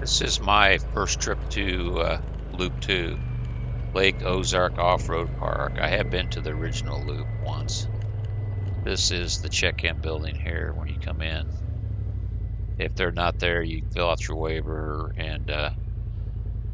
This is my first trip to Loop 2, Lake Ozark Off-Road Park. I have been to the original loop once. This is the check-in building here when you come in. If they're not there, you fill out your waiver and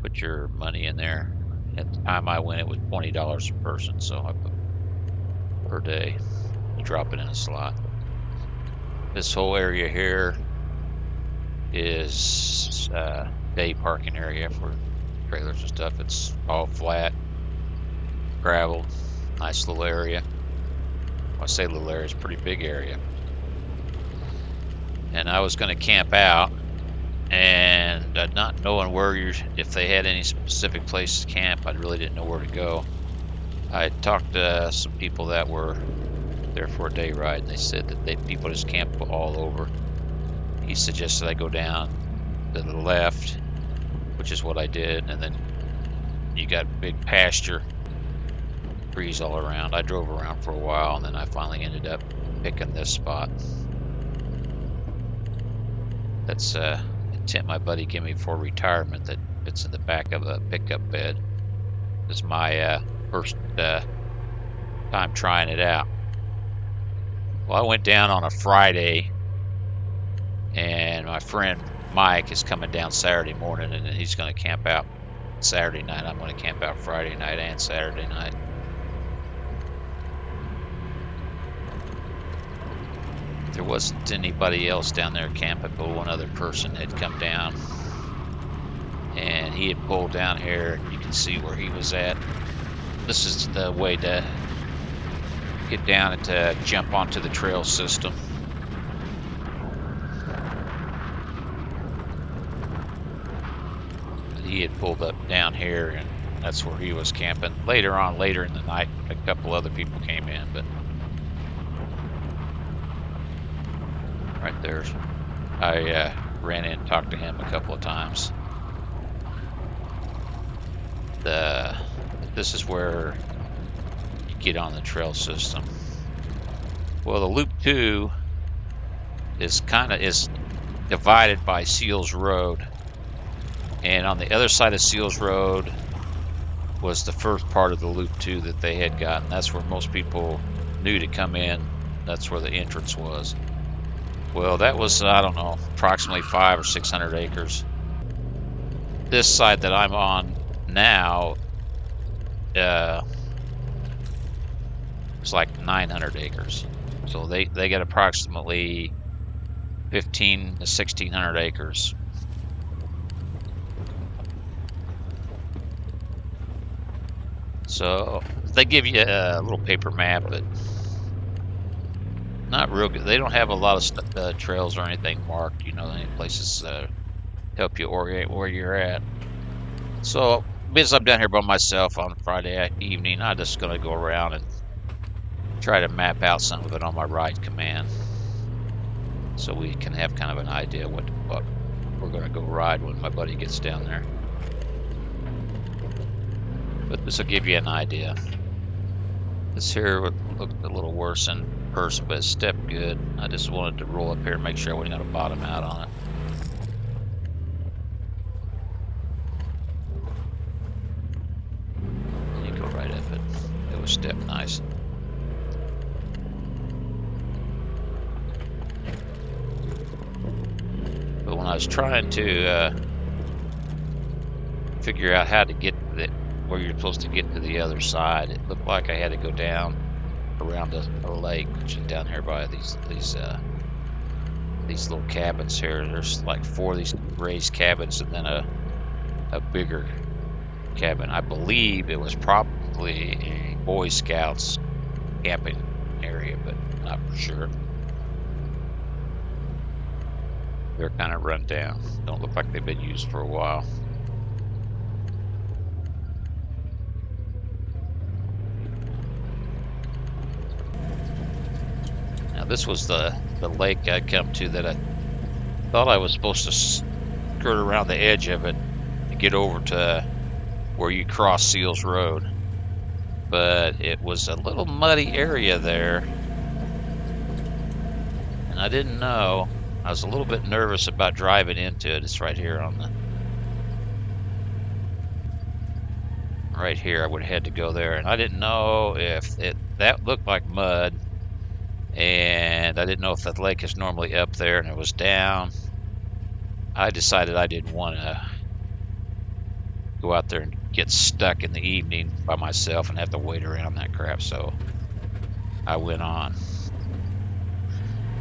put your money in there. At the time I went, it was $20 a person, so I put per day. You drop it in a slot. This whole area here is day parking area for trailers and stuff. It's all flat, gravel, nice little area. When I say little area, it's a pretty big area. And I was going to camp out, and not knowing if they had any specific place to camp, I really didn't know where to go. I talked to some people that were there for a day ride, and they said that people just camp all over. He suggested I go down to the left, which is what I did, and then you got big pasture, trees all around. I drove around for a while, and then I finally ended up picking this spot. That's a tent my buddy gave me for retirement that fits in the back of a pickup bed. This is my first time trying it out. Well, I went down on a Friday, and my friend Mike is coming down Saturday morning, and he's going to camp out Saturday night. I'm going to camp out Friday night and Saturday night. There wasn't anybody else down there camping, but one other person had come down, and he had pulled down here. You can see where he was at. This is the way to get down and to jump onto the trail system. He had pulled up down here, and that's where he was camping. Later in the night, a couple other people came in, but right there, I ran in and talked to him a couple of times. This is where you get on the trail system. Well, the Loop 2 is divided by Seals Road. And on the other side of Seals Road was the first part of the Loop 2 that they had gotten. That's where most people knew to come in. That's where the entrance was. Well, that was, I don't know, approximately 500 or 600 acres. This side that I'm on now it's like 900 acres. So they get approximately 15 to 1600 acres. So they give you a little paper map, but not real good. They don't have a lot of trails or anything marked, any places help you orient where you're at. So because I'm down here by myself on Friday evening, I'm just going to go around and try to map out some of it on my ride command, so we can have kind of an idea what we're going to go ride when my buddy gets down there. But this will give you an idea. This here looked a little worse in person, but it stepped good. I just wanted to roll up here and make sure I wasn't going to bottom out on it. And you go right up it. It was stepped nice. But when I was trying to figure out how to get to where you're supposed to get to the other side, it looked like I had to go down around a lake, which is down here by these little cabins here. There's like 4 of these raised cabins, and then a bigger cabin. I believe it was probably a Boy Scouts camping area, but not for sure. They're kind of run down. Don't look like they've been used for a while. Now this was the lake I'd come to that I thought I was supposed to skirt around the edge of it to get over to where you cross Seals Road. But it was a little muddy area there, and I didn't know. I was a little bit nervous about driving into it. It's right here on right here, I would have had to go there, and I didn't know if that looked like mud, and I didn't know if the lake is normally up there and it was down. I decided I didn't want to go out there and get stuck in the evening by myself and have to wait around that crap, so I went on.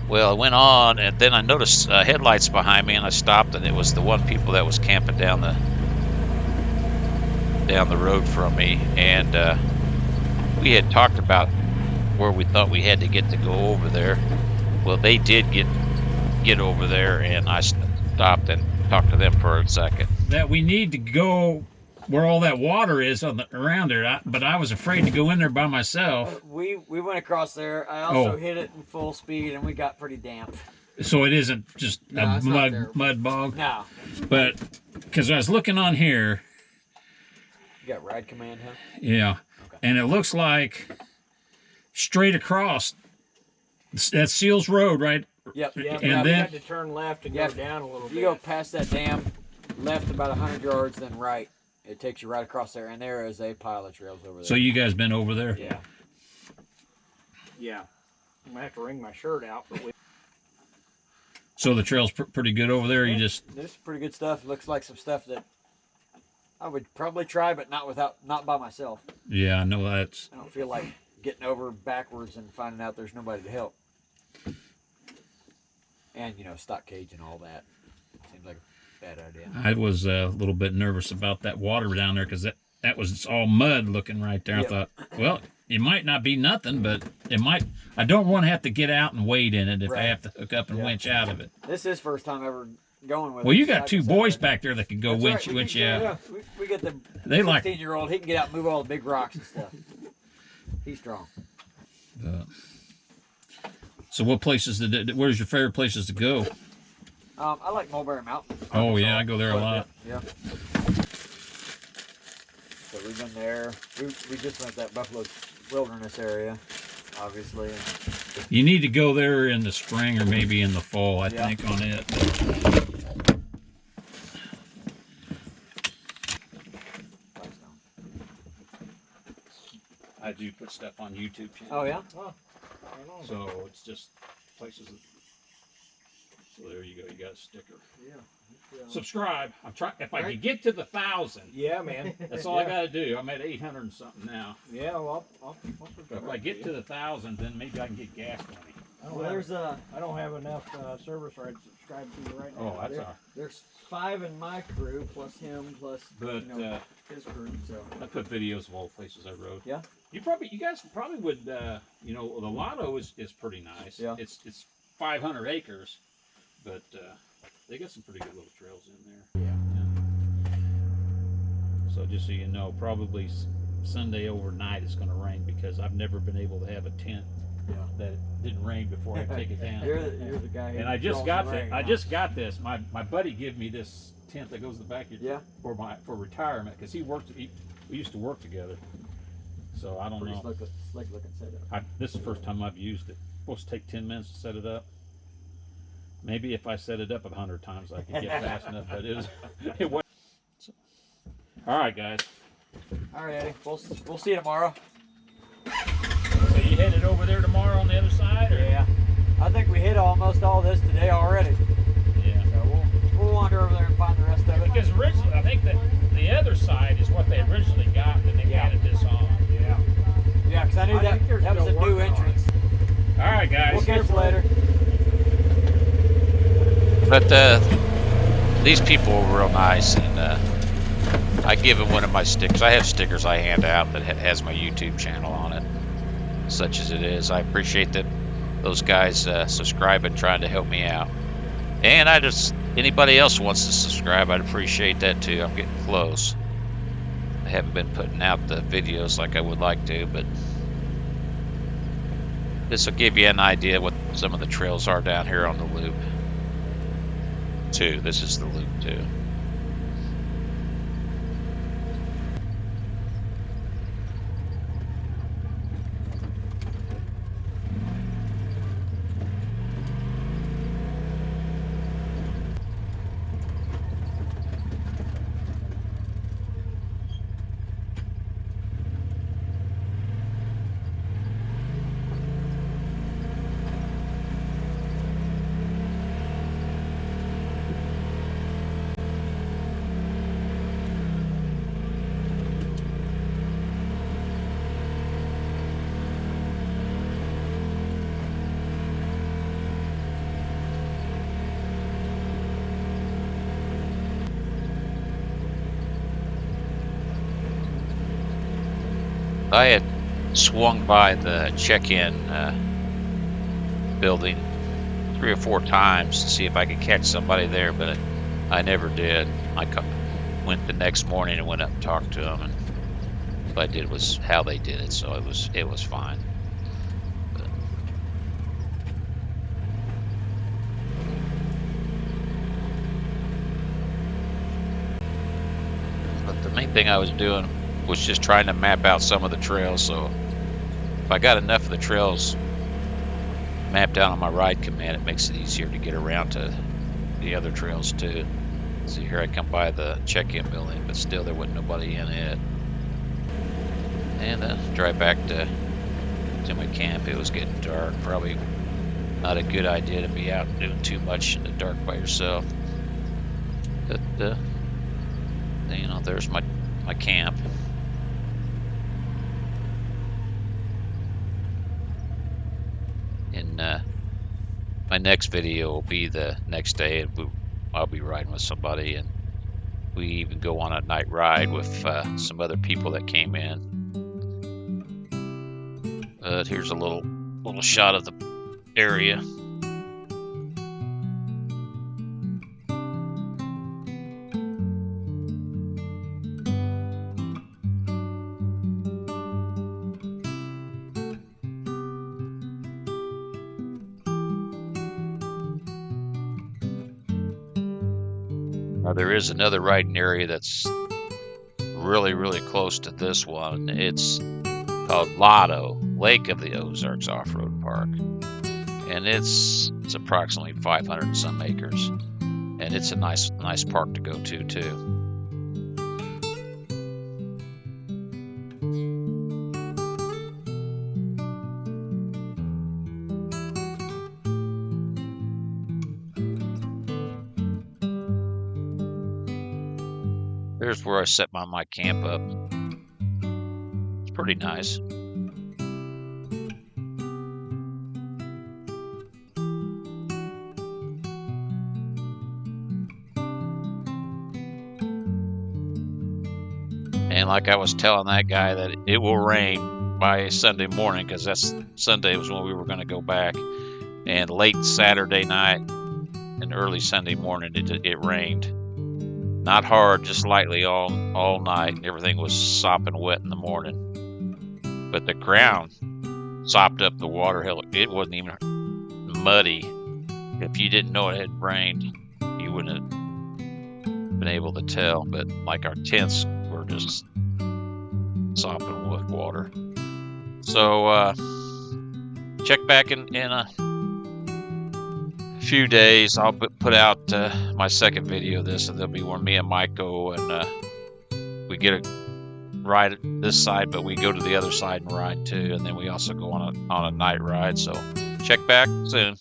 Well, I went on, and then I noticed headlights behind me, and I stopped, and it was the one people that was camping down the road from me, and we had talked about where we thought we had to get to go over there. Well, they did get over there, and I stopped and talked to them for a second. That we need to go where all that water is around there, but I was afraid to go in there by myself. We went across there. I also hit it in full speed, and we got pretty damp. So it isn't just a mud bog? No. But, because I was looking on here. You got ride command, huh? Yeah. Okay. And it looks like straight across, that's Seals Road, right? Yep. Yeah, and we then had to turn left and go down a little bit. You go past that dam, left about 100 yards, then right. It takes you right across there, and there is a pile of trails over there. So you guys been over there? Yeah. Yeah. I'm going to have to wring my shirt out. But So the trail's pretty good over there? Yeah, You just... There's pretty good stuff. Looks like some stuff that I would probably try, but not by myself. Yeah, I know that's... I don't feel like getting over backwards and finding out there's nobody to help. And, stock cage and all that. Seems like a bad idea. I was a little bit nervous about that water down there because that was all mud looking right there. Yep. I thought, well, it might not be nothing, but it might. I don't want to have to get out and wade in it if I have to hook up and winch out of it. This is first time ever going with it. Well, you got two boys back there that can go winch you out. Yeah, we get the 16-year-old. He can get out and move all the big rocks and stuff. He's strong. So what places where's your favorite places to go? I like Mulberry Mountain. Oh yeah, I go there a lot. Yeah. So we've been there. We just went to that Buffalo Wilderness area, obviously. You need to go there in the spring or maybe in the fall, I think, on it. I do put stuff on YouTube channel. Oh yeah? Oh. So it's just places that, so there you go, you got a sticker. Yeah. Subscribe. I'm trying. If I could get to the 1,000, yeah, man. That's all I got to do. I'm at 800 and something now. Yeah, well, I'll if I get to the 1,000, then maybe I can get gas money. I don't have enough service rights to subscribe to you right now. Oh, that's all right. There's 5 in my crew plus him plus his crew. So I put videos of all the places I rode. Yeah. You guys probably would. The Lotto is pretty nice. Yeah. It's 500 acres, but they got some pretty good little trails in there. Yeah. So just so you know, probably Sunday overnight it's going to rain because I've never been able to have a tent that it didn't rain before I take it down. You're the guy. And I just got this. My buddy gave me this tent that goes in the back of for retirement because we used to work together. So I don't know. Slick looking setup. This is the first time I've used it. It's supposed to take 10 minutes to set it up. Maybe if I set it up 100 times, I could get fast enough. But it was. All right, guys. All right, Eddie. We'll see you tomorrow. So you headed over there tomorrow on the other side? Or? Yeah. I think we hit almost all this today already. Yeah. So we'll wander over there and find the rest of it. Because originally, I think that the other side is what they originally got, and then they added this on. Yeah. Yeah, because I knew that was a new entrance. All right, guys. We'll catch you later. But these people were real nice, and I give them one of my stickers. I have stickers I hand out that has my YouTube channel on it, such as it is. I appreciate that those guys subscribe and trying to help me out. And anybody else wants to subscribe, I'd appreciate that too. I'm getting close. I haven't been putting out the videos like I would like to, but this will give you an idea what some of the trails are down here on the loop. This is the loop 2. I had swung by the check-in building 3 or 4 times to see if I could catch somebody there, but I never did. I went the next morning and went up and talked to them, and what I did was how they did it, so it was fine. But the main thing I was doing was just trying to map out some of the trails, so if I got enough of the trails mapped out on my ride command, it makes it easier to get around to the other trails too. See, here I come by the check-in building, but still there wasn't nobody in it. And drive back to my camp. It was getting dark. Probably not a good idea to be out doing too much in the dark by yourself. But you know, there's my camp. And my next video will be the next day, and I'll be riding with somebody, and we even go on a night ride with some other people that came in. Here's a little shot of the area. Now there is another riding area that's really, really close to this one. It's called Lotto, Lake of the Ozarks Off-Road Park. And it's approximately 500 and some acres. And it's a nice park to go to too. There's where I set my camp up. It's pretty nice. And like I was telling that guy, that it will rain by Sunday morning, because that's Sunday was when we were going to go back. And late Saturday night and early Sunday morning, it rained. Not hard, just lightly all night. Everything was sopping wet in the morning. But the ground sopped up the water hill. It wasn't even muddy. If you didn't know it had rained, you wouldn't have been able to tell. But like our tents were just sopping with water. So check back in a few days. I'll put out my second video of this, and there'll be where me and Mike go, and we get a ride at this side, but we go to the other side and ride too, and then we also go on a night ride. So check back soon.